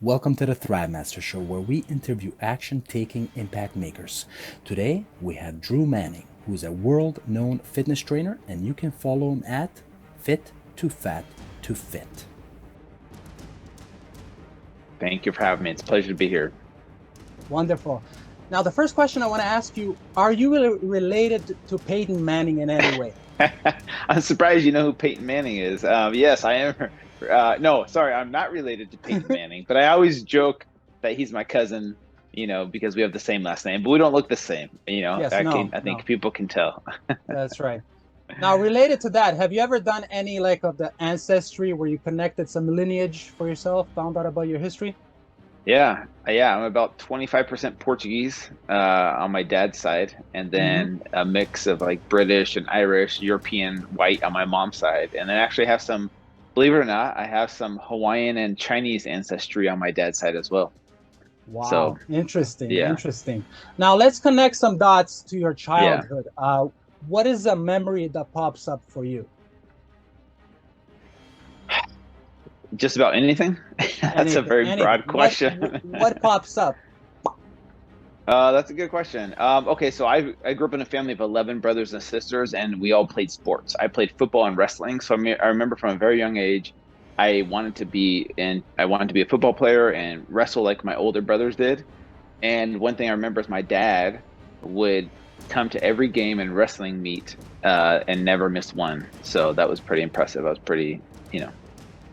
Welcome to the Thrive Master Show, where we interview action-taking impact makers. Today, we have Drew Manning, who's a world-known fitness trainer, and you can follow him at Fit to Fat to Fit. Thank you for having me. It's a pleasure to be here. Wonderful. Now, the first question I want to ask you, are you related to Peyton Manning in any way? I'm surprised you know who Peyton Manning is. Yes, I am. No, sorry, I'm not related to Peyton Manning, but I always joke that he's my cousin, because we have the same last name, but we don't look the same. Yes, I think people can tell. that's right. Now, related to that, have you ever done any of the ancestry where you connected some lineage for yourself, found out about your history? Yeah. I'm about 25% Portuguese on my dad's side, and Hmm. then a mix of like British and Irish, European, white on my mom's side, and then I actually have some, believe it or not, I have some Hawaiian and Chinese ancestry on my dad's side as well. So Wow, interesting, yeah, interesting. Now, let's connect some dots to your yeah, childhood. What is a memory that pops up for you? just about anything. That's a Anything, very anything. broad What question. what pops up? That's a good question. Okay, so I grew up in a family of 11 brothers and sisters, and we all played sports. I played football and wrestling. So I remember from a very young age, I wanted to be a football player and wrestle like my older brothers did. And one thing I remember is my dad would come to every game and wrestling meet, and never miss one. So that was pretty impressive. You know,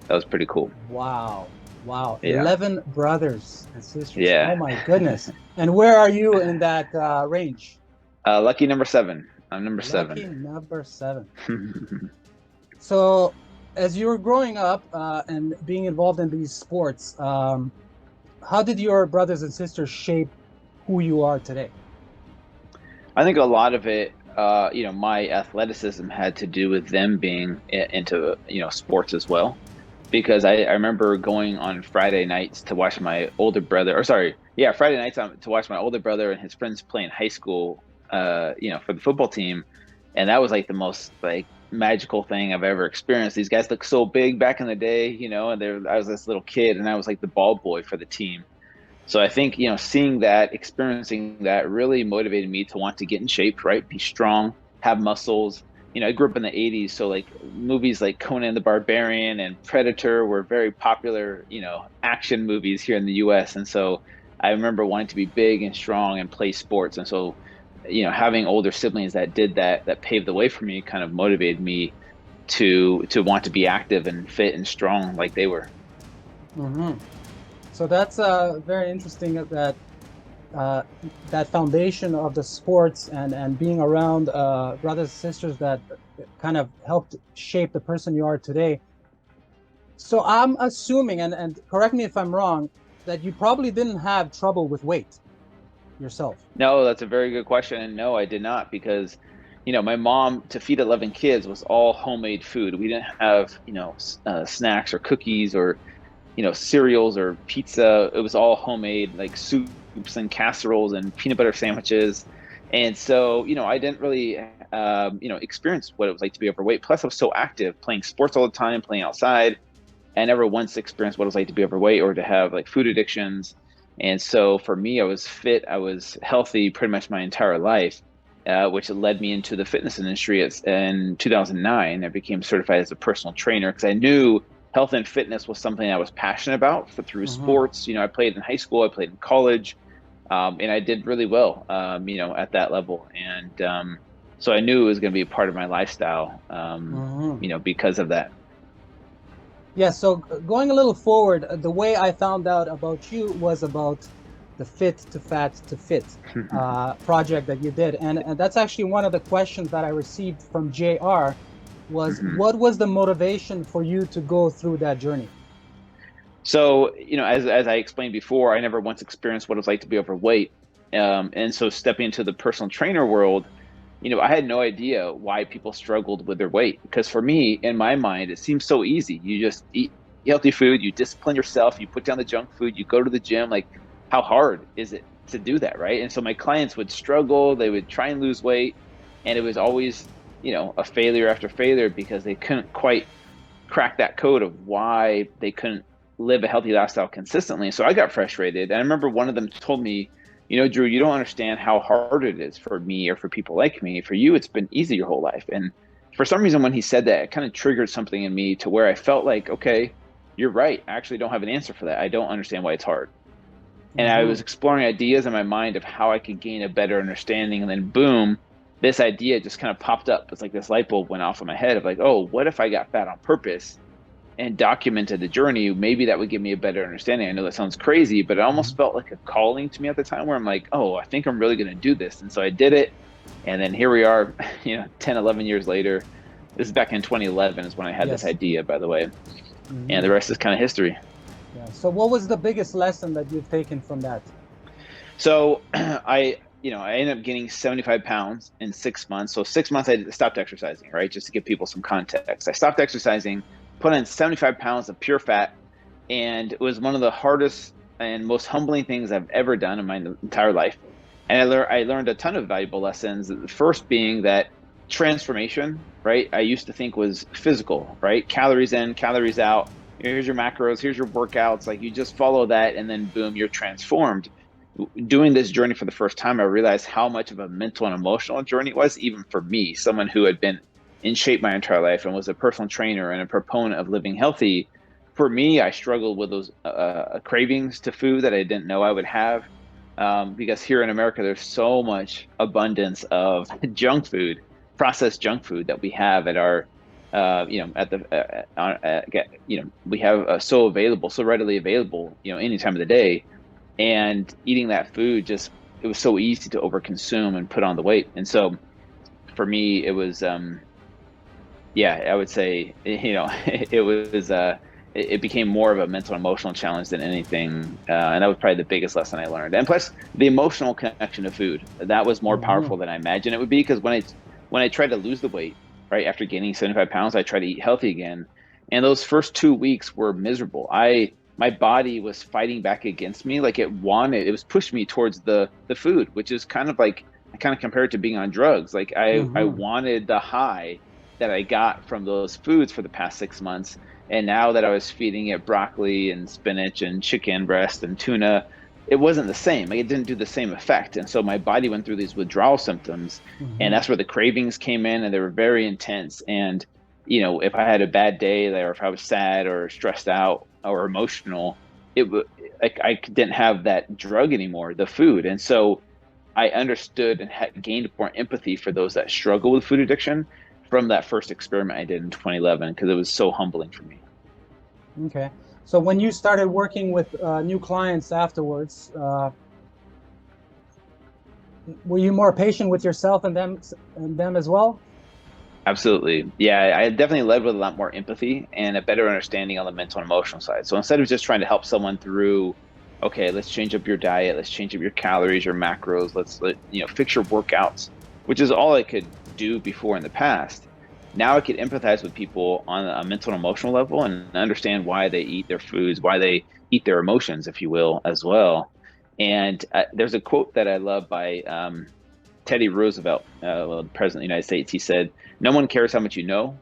that was pretty cool. Wow. Wow. Yeah, 11 brothers and sisters. Oh yeah. my goodness. And where are you in that range? Lucky number seven. I'm number Lucky seven. number seven. So, as you were growing up and being involved in these sports, how did your brothers and sisters shape who you are today? I think a lot of it, my athleticism had to do with them being into, sports as well. Because I remember going on Friday nights to watch my older brother, or sorry, yeah, Friday nights to watch my older brother and his friends play in high school, for the football team. And that was like the most like magical thing I've ever experienced. These guys looked so big back in the day, and I was this little kid and I was like the ball boy for the team. So I think, seeing that, experiencing that really motivated me to want to get in shape, right? Be strong, have muscles. I grew up in the 80s, so like movies like Conan the Barbarian and Predator were very popular, action movies here in the US. And so I remember wanting to be big and strong and play sports. And so, having older siblings that did that, that paved the way for me, kind of motivated me to want to be active and fit and strong like they were. Hmm. So that's very interesting uh, that foundation of the sports and being around brothers and sisters that kind of helped shape the person you are today. So I'm assuming, and correct me if I'm wrong, that you probably didn't have trouble with weight yourself. No, that's a very good question. And no, I did not because, my mom to feed 11 kids was all homemade food. We didn't have, snacks or cookies or, cereals or pizza. It was all homemade, like soups and casseroles and peanut butter sandwiches. And so, I didn't really, experience what it was like to be overweight. Plus, I was so active, playing sports all the time, playing outside. I never once experienced what it was like to be overweight or to have like food addictions. And so for me, I was fit, I was healthy pretty much my entire life, which led me into the fitness industry. In 2009, I became certified as a personal trainer because I knew health and fitness was something I was passionate about through Hmm. sports. I played in high school, I played in college, and I did really well, at that level. And so I knew it was going to be a part of my lifestyle, Hmm. because of that. Yeah, so going a little forward, the way I found out about you was about the Fit to Fat to Fit project that you did. And that's actually one of the questions that I received from JR was Mhm. what was the motivation for you to go through that journey? So, as I explained before, I never once experienced what it's like to be overweight. And so stepping into the personal trainer world, I had no idea why people struggled with their weight. Because for me, in my mind, it seems so easy. You just eat healthy food, you discipline yourself, you put down the junk food, you go to the gym. Like, how hard is it to do that, right? And so my clients would struggle, they would try and lose weight, and it was always, a failure after failure because they couldn't quite crack that code of why they couldn't live a healthy lifestyle consistently. So I got frustrated. And I remember one of them told me, Drew, you don't understand how hard it is for me or for people like me. For you, it's been easy your whole life. And for some reason, when he said that, it kind of triggered something in me to where I felt like, okay, you're right. I actually don't have an answer for that. I don't understand why it's hard. And I was exploring ideas in my mind of how I could gain a better understanding. And then boom, this idea just kind of popped up. It's like this light bulb went off in my head of like, oh, what if I got fat on purpose and documented the journey? Maybe that would give me a better understanding. I know that sounds crazy, but it almost felt like a calling to me at the time where I'm like, oh, I think I'm really going to do this. And so I did it. And then here we are, 10, 11 years later. This is back in 2011 is when I had this idea, by the way. And the rest is kind of history. Yeah. So what was the biggest lesson that you've taken from that? So I ended up gaining 75 pounds in 6 months. So 6 months I stopped exercising, right? Just to give people some context. I stopped exercising, put on 75 pounds of pure fat. And it was one of the hardest and most humbling things I've ever done in my entire life. And I learned a ton of valuable lessons. The first being that transformation, right? I used to think was physical, right? Calories in, calories out. Here's your macros, here's your workouts. Like you just follow that and then boom, you're transformed. Doing this journey for the first time, I realized how much of a mental and emotional journey it was, even for me, someone who had been in shape my entire life and was a personal trainer and a proponent of living healthy. For me, I struggled with those cravings to food that I didn't know I would have. Because here in America, there's so much abundance of junk food, processed junk food that we have at our, we have so available, so readily available, any time of the day. And eating that food it was so easy to overconsume and put on the weight. And so for me, it was, I would say, it became more of a mental and emotional challenge than anything. And that was probably the biggest lesson I learned. And plus the emotional connection to food, that was more powerful than I imagined it would be. Because when I tried to lose the weight, right, after gaining 75 pounds, I tried to eat healthy again. And those first 2 weeks were miserable. My body was fighting back against me. Like it was pushing me towards the food, which is kind of like, I kind of compare it to being on drugs. Like I wanted the high that I got from those foods for the past 6 months. And now that I was feeding it broccoli and spinach and chicken breast and tuna, it wasn't the same. Like it didn't do the same effect. And so my body went through these withdrawal symptoms. And that's where the cravings came in, and they were very intense. And, if I had a bad day or if I was sad or stressed out or emotional, I didn't have that drug anymore, the food. And so I understood and had gained more empathy for those that struggle with food addiction from that first experiment I did in 2011, because it was so humbling for me. Okay. So when you started working with new clients afterwards, were you more patient with yourself and them as well? Absolutely. Yeah, I definitely led with a lot more empathy and a better understanding on the mental and emotional side. So instead of just trying to help someone through, okay, let's change up your diet, let's change up your calories, your macros, let's fix your workouts, which is all I could do before in the past. Now I could empathize with people on a mental and emotional level and understand why they eat their foods, why they eat their emotions, if you will, as well. And there's a quote that I love by Teddy Roosevelt, the president of the United States. He said, "No one cares how much you know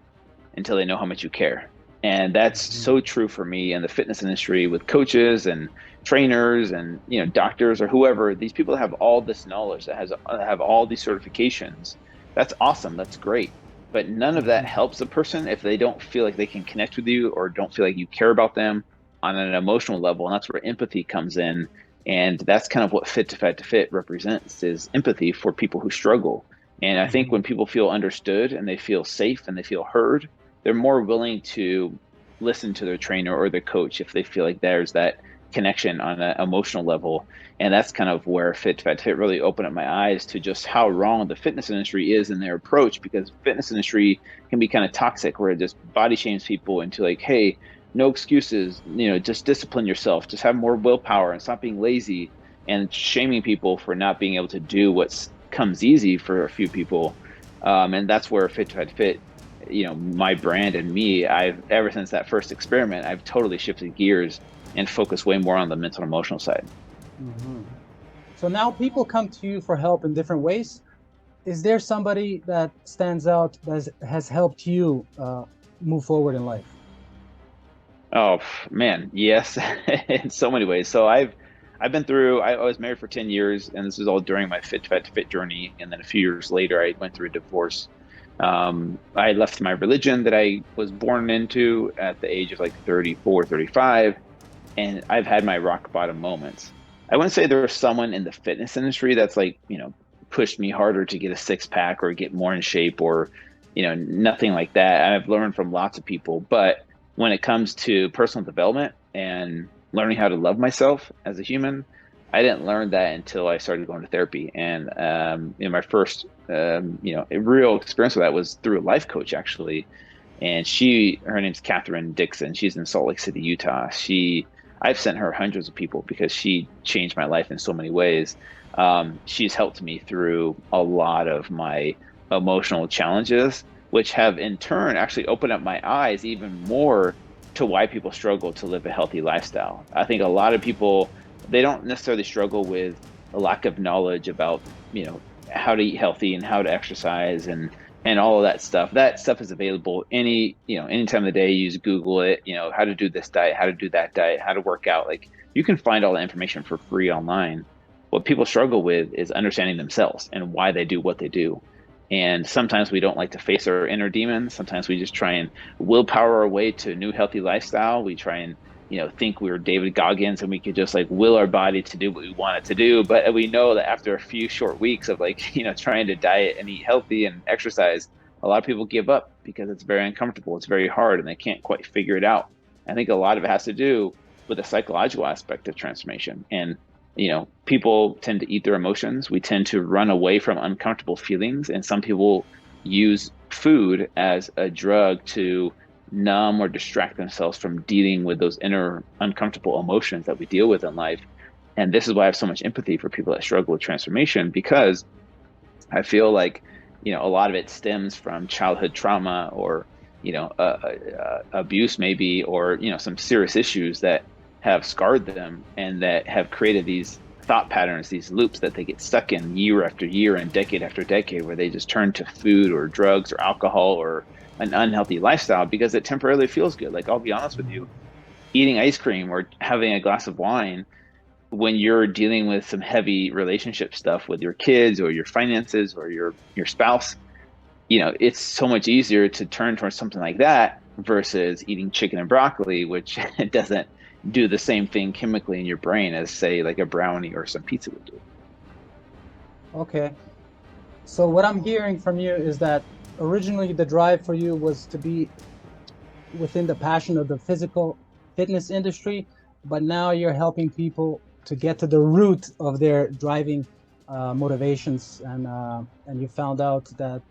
until they know how much you care." And that's so true for me in the fitness industry with coaches and trainers and doctors or whoever. These people that have all this knowledge, that have all these certifications. That's awesome. That's great. But none of that helps a person if they don't feel like they can connect with you or don't feel like you care about them on an emotional level. And that's where empathy comes in. And that's kind of what Fit to Fat to Fit represents, is empathy for people who struggle. And I think when people feel understood and they feel safe and they feel heard, they're more willing to listen to their trainer or their coach if they feel like there's that connection on an emotional level. And that's kind of where Fit to Fat to Fit really opened up my eyes to just how wrong the fitness industry is in their approach, because fitness industry can be kind of toxic, where it just body shames people into like, hey, no excuses, just discipline yourself, just have more willpower and stop being lazy, and shaming people for not being able to do what comes easy for a few people. And that's where Fit to Fat to Fit, my brand and me, ever since that first experiment, I've totally shifted gears and focused way more on the mental and emotional side. So now people come to you for help in different ways. Is there somebody that stands out that has helped you move forward in life? Oh man, yes, in so many ways. So I've been through. I was married for 10 years, and this was all during my fit journey. And then a few years later, I went through a divorce. I left my religion that I was born into at the age of like 34, 35, and I've had my rock bottom moments. I wouldn't say there's someone in the fitness industry that's like, pushed me harder to get a six pack or get more in shape or, nothing like that. I've learned from lots of people, but when it comes to personal development and learning how to love myself as a human, I didn't learn that until I started going to therapy. And my first a real experience with that was through a life coach actually. And her name's Catherine Dixon. She's in Salt Lake City, Utah. I've sent her hundreds of people because she changed my life in so many ways. She's helped me through a lot of my emotional challenges, which have in turn actually opened up my eyes even more to why people struggle to live a healthy lifestyle. I think a lot of people, they don't necessarily struggle with a lack of knowledge about, how to eat healthy and how to exercise and all of that stuff. That stuff is available any time of the day. You just Google it, how to do this diet, how to do that diet, how to work out. Like you can find all that information for free online. What people struggle with is understanding themselves and why they do what they do. And sometimes we don't like to face our inner demons. Sometimes we just try and willpower our way to a new healthy lifestyle. We try and think we were David Goggins and we could just like will our body to do what we want it to do. But we know that after a few short weeks of like, trying to diet and eat healthy and exercise, a lot of people give up because it's very uncomfortable. It's very hard and they can't quite figure it out. I think a lot of it has to do with the psychological aspect of transformation. And, people tend to eat their emotions. We tend to run away from uncomfortable feelings. And some people use food as a drug to numb or distract themselves from dealing with those inner uncomfortable emotions that we deal with in life. And this is why I have so much empathy for people that struggle with transformation, because I feel like, a lot of it stems from childhood trauma or, abuse maybe, or, some serious issues that have scarred them and that have created these thought patterns, these loops that they get stuck in year after year and decade after decade, where they just turn to food or drugs or alcohol or an unhealthy lifestyle because it temporarily feels good. Like, I'll be honest with you, eating ice cream or having a glass of wine when you're dealing with some heavy relationship stuff with your kids or your finances or your spouse, it's so much easier to turn towards something like that versus eating chicken and broccoli, which doesn't do the same thing chemically in your brain as say like a brownie or some pizza would do. Okay. So what I'm hearing from you is that originally the drive for you was to be within the passion of the physical fitness industry, but now you're helping people to get to the root of their driving motivations, and you found out that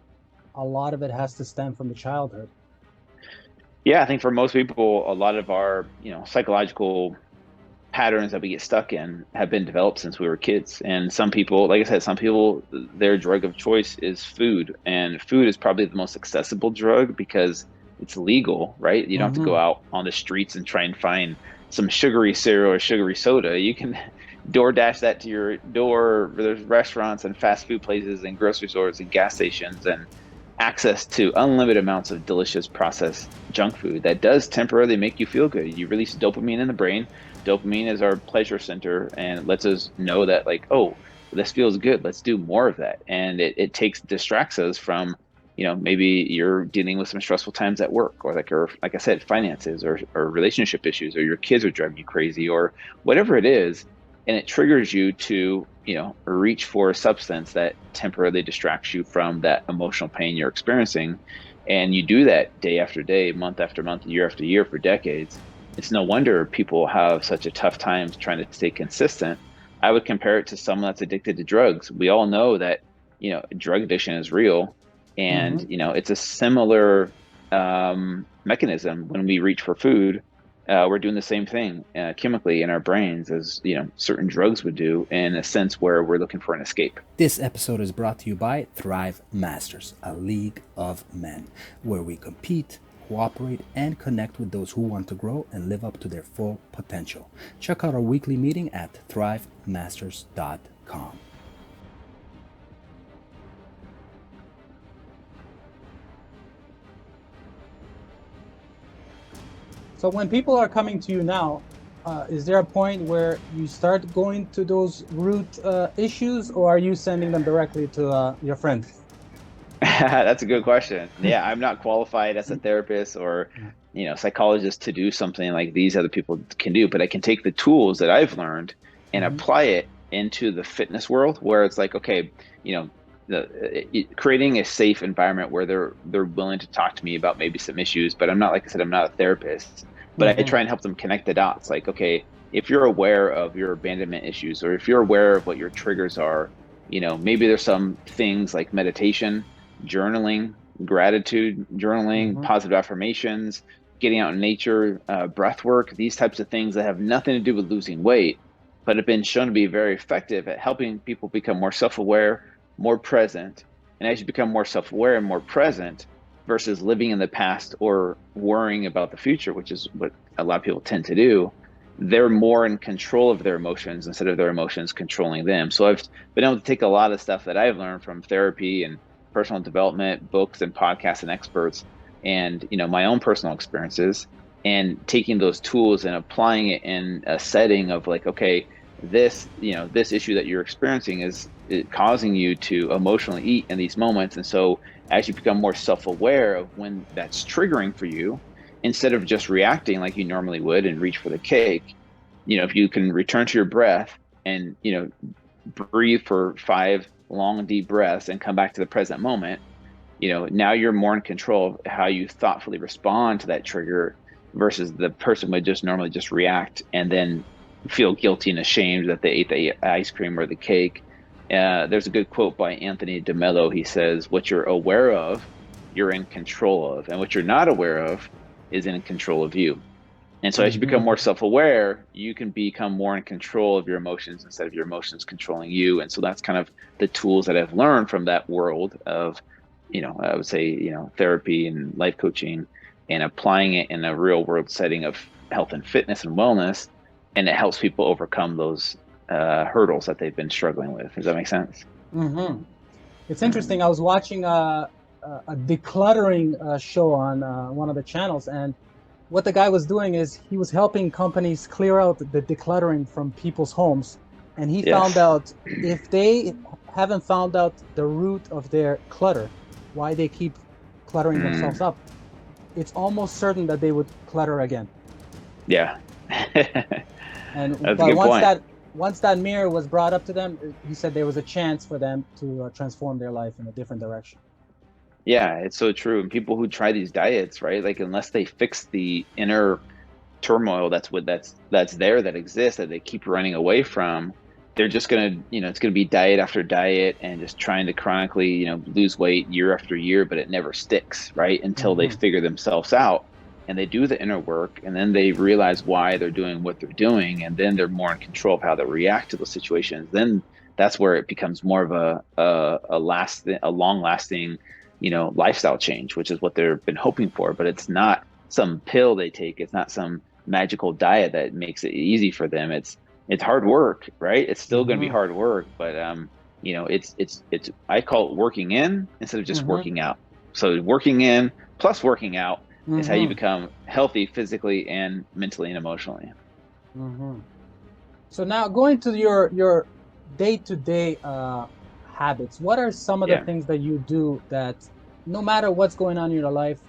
a lot of it has to stem from the childhood. Yeah, I think for most people, a lot of our, psychological patterns that we get stuck in have been developed since we were kids. And some people, like I said, some people, their drug of choice is food. And food is probably the most accessible drug because it's legal, right? You don't have to go Mm-hmm. out on the streets and try and find some sugary cereal or sugary soda. You can DoorDash that to your door. There's restaurants and fast food places and grocery stores and gas stations and access to unlimited amounts of delicious processed junk food that does temporarily make you feel good. You release dopamine in the brain. Dopamine is our pleasure center and it lets us know that like, oh, this feels good. Let's do more of that. And it distracts us from, maybe you're dealing with some stressful times at work or like I said, finances or relationship issues, or your kids are driving you crazy or whatever it is. And it triggers you to, reach for a substance that temporarily distracts you from that emotional pain you're experiencing. And you do that day after day, month after month, year after year for decades. It's no wonder people have such a tough time trying to stay consistent. I would compare it to someone that's addicted to drugs. We all know that, drug addiction is real. And, Mm-hmm. it's a similar mechanism when we reach for food. We're doing the same thing chemically in our brains as certain drugs would do, in a sense where we're looking for an escape. This episode is brought to you by Thrive Masters, a league of men, where we compete, cooperate, and connect with those who want to grow and live up to their full potential. Check out our weekly meeting at thrivemasters.com. So when people are coming to you now, is there a point where you start going to those root issues, or are you sending them directly to your friend? That's a good question. Yeah, I'm not qualified as a therapist or, Yeah. psychologist to do something like these other people can do, but I can take the tools that I've learned and Hmm. apply it into the fitness world where it's like, okay, creating a safe environment where they're willing to talk to me about maybe some issues, but I'm not, like I said, I'm not a therapist, but I Hmm. try and help them connect the dots. Like, okay, if you're aware of your abandonment issues, or if you're aware of what your triggers are, maybe there's some things like meditation, journaling, gratitude journaling, Hmm. positive affirmations, getting out in nature, breath work, these types of things that have nothing to do with losing weight, but have been shown to be very effective at helping people become more self-aware, more present. And as you become more self-aware and more present versus living in the past or worrying about the future, which is what a lot of people tend to do, they're more in control of their emotions instead of their emotions controlling them. So I've been able to take a lot of stuff that I've learned from therapy and personal development books and podcasts and experts, and my own personal experiences, and taking those tools and applying it in a setting of like, okay, this issue that you're experiencing is causing you to emotionally eat in these moments. And so as you become more self-aware of when that's triggering for you, instead of just reacting like you normally would and reach for the cake, if you can return to your breath and breathe for 5 long deep breaths and come back to the present moment, now you're more in control of how you thoughtfully respond to that trigger versus the person would just normally just react and then feel guilty and ashamed that they ate the ice cream or the cake. There's a good quote by Anthony DeMello. He says, what you're aware of, you're in control of, and what you're not aware of is in control of you. And so as you become Hmm. more self-aware, you can become more in control of your emotions instead of your emotions controlling you. And so that's kind of the tools that I've learned from that world of, I would say, therapy and life coaching, and applying it in a real world setting of health and fitness and wellness. And it helps people overcome those hurdles that they've been struggling with. Does that make sense? Hmm. It's interesting. Mhm. I was watching a decluttering show on one of the channels, and what the guy was doing is he was helping companies clear out the decluttering from people's homes. And he found Yes. out if they haven't found out the root of their clutter, why they keep cluttering themselves Mm, up, it's almost certain that they would clutter again. yeah. And That's a but good point. once that mirror was brought up to them, he said there was a chance for them to transform their life in a different direction. Yeah, it's so true. And people who try these diets, right? Like unless they fix the inner turmoil that's there, that exists, that they keep running away from, they're just gonna, it's gonna be diet after diet and just trying to chronically, lose weight year after year, but it never sticks, right? Until they Hmm. figure themselves out and they do the inner work, and then they realize why they're doing what they're doing, and then they're more in control of how they react to those situations. Then that's where it becomes more of a long lasting, lifestyle change, which is what they've been hoping for. But it's not some pill they take. It's not some magical diet that makes it easy for them. It's hard work, right? It's still going to be Hmm. hard work, but it's I call it working in instead of just Hmm. working out. So working in plus working out is how you Hmm. become healthy physically and mentally and emotionally. Hmm. So now going to your day-to-day habits, what are some of the Yeah. things that you do that no matter what's going on in your life,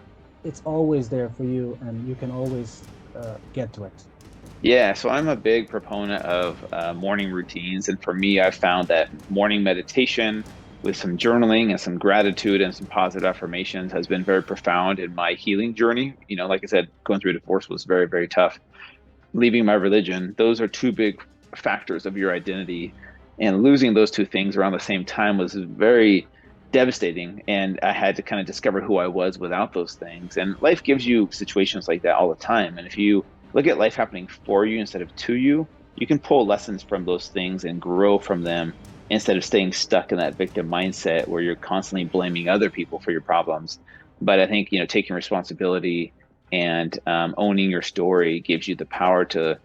it's always there for you and you can always get to it? Yeah, so I'm a big proponent of morning routines. And for me, I've found that morning meditation with some journaling and some gratitude and some positive affirmations has been very profound in my healing journey. Like I said, going through a divorce was very, very tough. Leaving my religion, those are two big factors of your identity. And losing those two things around the same time was very devastating. And I had to kind of discover who I was without those things. And life gives you situations like that all the time. And if you look at life happening for you instead of to you, you can pull lessons from those things and grow from them instead of staying stuck in that victim mindset where you're constantly blaming other people for your problems. But I think, taking responsibility and owning your story gives you the power to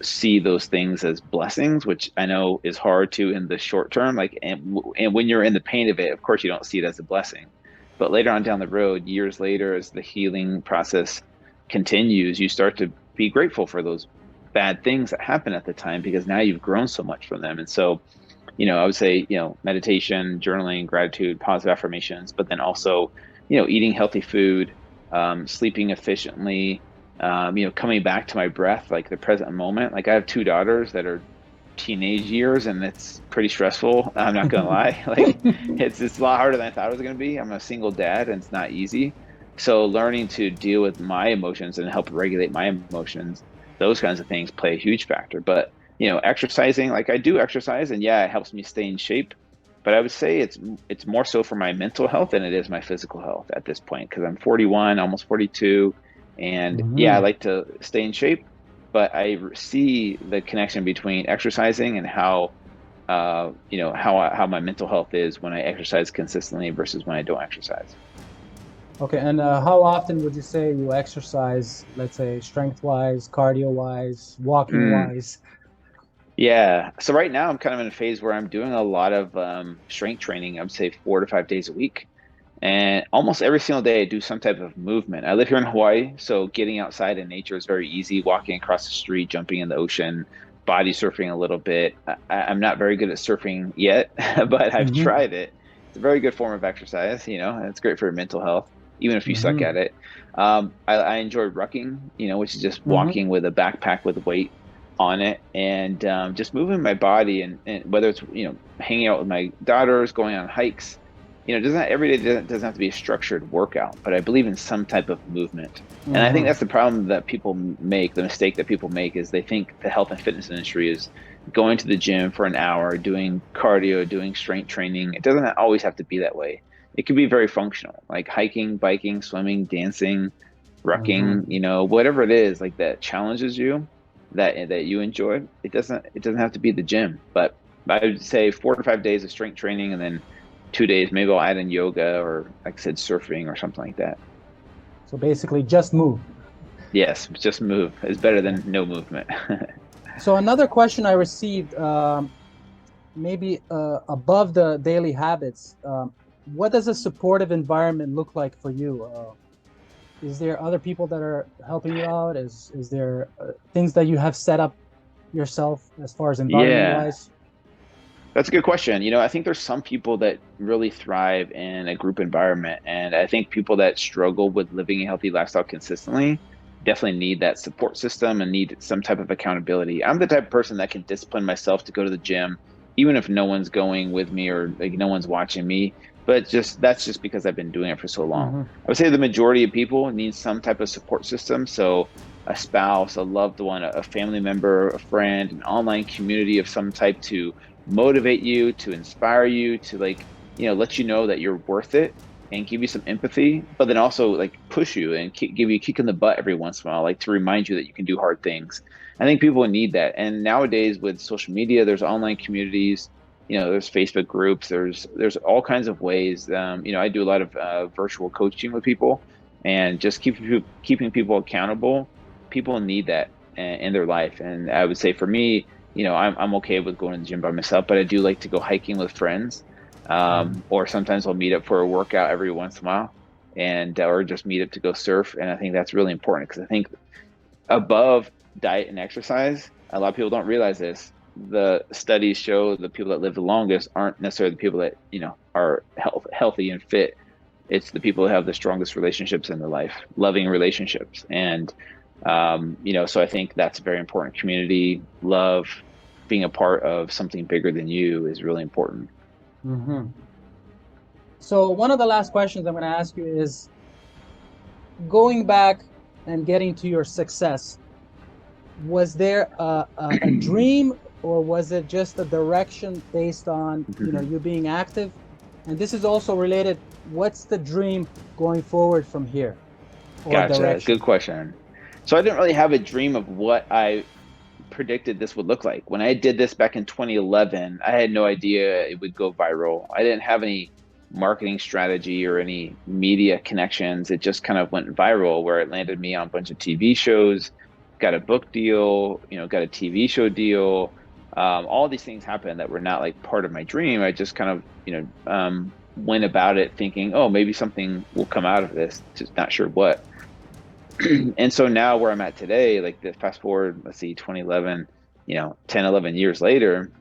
see those things as blessings, which I know is hard to in the short term. Like, and when you're in the pain of it, of course you don't see it as a blessing, but later on down the road, years later, as the healing process continues, you start to be grateful for those bad things that happen at the time, because now you've grown so much from them. And so, I would say, meditation, journaling, gratitude, positive affirmations, but then also, eating healthy food, sleeping efficiently, coming back to my breath, like the present moment. Like I have two daughters that are teenage years, and it's pretty stressful. I'm not gonna lie. Like it's a lot harder than I thought it was gonna be. I'm a single dad, and it's not easy. So learning to deal with my emotions and help regulate my emotions, those kinds of things play a huge factor. But exercising, like I do exercise, and yeah, it helps me stay in shape. But I would say it's more so for my mental health than it is my physical health at this point, because I'm 41, almost 42, and yeah, I like to stay in shape, but I see the connection between exercising and how how my mental health is when I exercise consistently versus when I don't exercise. Okay, and how often would you say you exercise, let's say strength-wise, cardio-wise, Mm. walking-wise? Yeah. So right now I'm kind of in a phase where I'm doing a lot of strength training. I would say 4 to 5 days a week. And almost every single day I do some type of movement. I live here in Hawaii, so getting outside in nature is very easy. Walking across the street, jumping in the ocean, body surfing a little bit. I'm not very good at surfing yet, but I've Mm-hmm. tried it. It's a very good form of exercise, and it's great for your mental health, even if you suck Mm-hmm. at it. I enjoy rucking, which is just Mm-hmm. walking with a backpack with weight on it, and just moving my body, and whether it's hanging out with my daughters, going on hikes. It doesn't every day doesn't have to be a structured workout, but I believe in some type of movement. And I think Mm-hmm. that's the problem that people make, the mistake that people make, is they think the health and fitness industry is going to the gym for an hour, doing cardio, doing strength training. It doesn't always have to be that way. It can be very functional, like hiking, biking, swimming, dancing, rucking, Mm-hmm. whatever it is like that challenges you, that you enjoy. It doesn't have to be the gym, but I would say 4 to 5 days of strength training, and then 2 days, maybe I'll add in yoga or, like I said, surfing or something like that. So basically, just move. Yes, just move is better Yeah. than no movement. So another question I received, maybe above the daily habits, what does a supportive environment look like for you? Is there other people that are helping you out? Is there things that you have set up yourself as far as environment Yeah, wise? that's a good question. I think there's some people that really thrive in a group environment, and I think people that struggle with living a healthy lifestyle consistently definitely need that support system and need some type of accountability. I'm the type of person that can discipline myself to go to the gym, even if no one's going with me or like no one's watching me. But just that's just because I've been doing it for so long. Mm-hmm. I would say the majority of people need some type of support system. So a spouse, a loved one, a family member, a friend, an online community of some type to motivate you, to inspire you, to like, let you know that you're worth it and give you some empathy, but then also like push you and give you a kick in the butt every once in a while, like to remind you that you can do hard things. I think people need that. And nowadays with social media, there's online communities, there's Facebook groups, there's all kinds of ways. I do a lot of virtual coaching with people, and just keeping people accountable. People need that in their life. And I would say for me, I'm okay with going to the gym by myself, but I do like to go hiking with friends. Or sometimes I'll meet up for a workout every once in a while, and or just meet up to go surf. And I think that's really important, because I think above diet and exercise, a lot of people don't realize this. The studies show the people that live the longest aren't necessarily the people that, are healthy and fit. It's the people that have the strongest relationships in their life, loving relationships. And so I think that's very important. Community, love, being a part of something bigger than you is really important. Mm-hmm. So one of the last questions I'm going to ask you is going back and getting to your success. Was there a dream, or was it just a direction based on you being active? And this is also related. What's the dream going forward from here, or Gotcha. Good direction? question. So I didn't really have a dream of what I predicted this would look like. When I did this back in 2011, I had no idea it would go viral. I didn't have any marketing strategy or any media connections. It just kind of went viral, where it landed me on a bunch of TV shows, got a book deal, got a TV show deal. All these things happened that were not like part of my dream. I just kind of, went about it thinking, oh, maybe something will come out of this, just not sure what. And so now where I'm at today, like the fast forward, let's see, 2011, 10, 11 years later,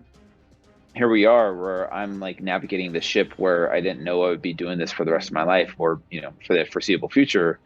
here we are where I'm like navigating the ship where I didn't know I would be doing this for the rest of my life or, for the foreseeable future.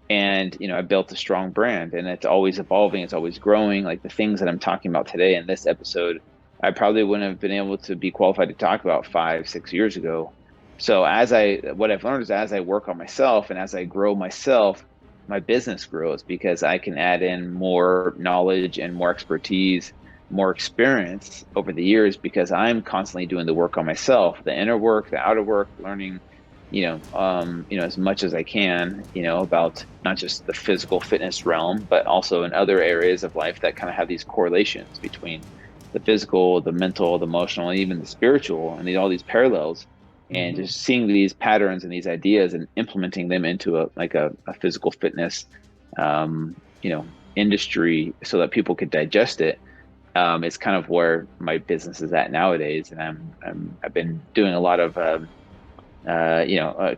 And, I built a strong brand and it's always evolving. It's always growing. Like the things that I'm talking about today in this episode, I probably wouldn't have been able to be qualified to talk about 5, 6 years ago. So what I've learned is as I work on myself and as I grow myself, my business grows because I can add in more knowledge and more expertise, more experience over the years because I'm constantly doing the work on myself, the inner work, the outer work, learning, as much as I can, about not just the physical fitness realm, but also in other areas of life that kind of have these correlations between the physical, the mental, the emotional, and even the spiritual, and all these parallels. And just seeing these patterns and these ideas and implementing them into a physical fitness, industry so that people could digest it. Is kind of where my business is at nowadays. And I've been doing a lot of,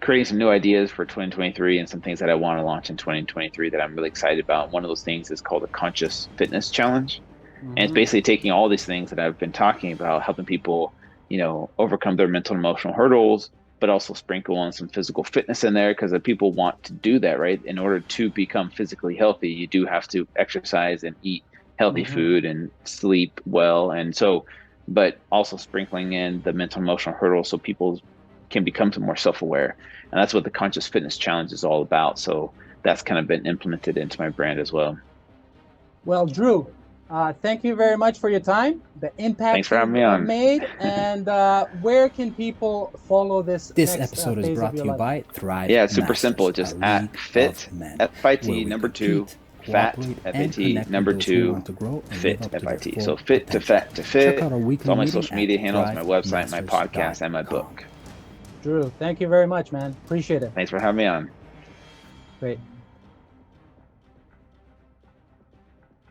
creating some new ideas for 2023 and some things that I want to launch in 2023 that I'm really excited about. One of those things is called the Conscious Fitness Challenge. And it's basically taking all these things that I've been talking about, helping people overcome their mental and emotional hurdles, but also sprinkle on some physical fitness in there because the people want to do that, right? In order to become physically healthy, you do have to exercise and eat healthy food and sleep well. And so, but also sprinkling in the mental and emotional hurdles so people can become more self-aware. And that's what the Conscious Fitness Challenge is all about. So that's kind of been implemented into my brand as well. Well, Drew, thank you very much for your time, the impact Thanks for having me on. made, and where can people follow this? This episode is brought to you by Thrive. Yeah, it's super Masters, simple. Just at fit, FIT, number 2, fat, FAT, number 2, fit, FIT. So fit to fat to fit. It's all my social media handles, my website, my podcast, and my book. Drew, thank you very much, man. Appreciate it. Thanks for having me on. Great.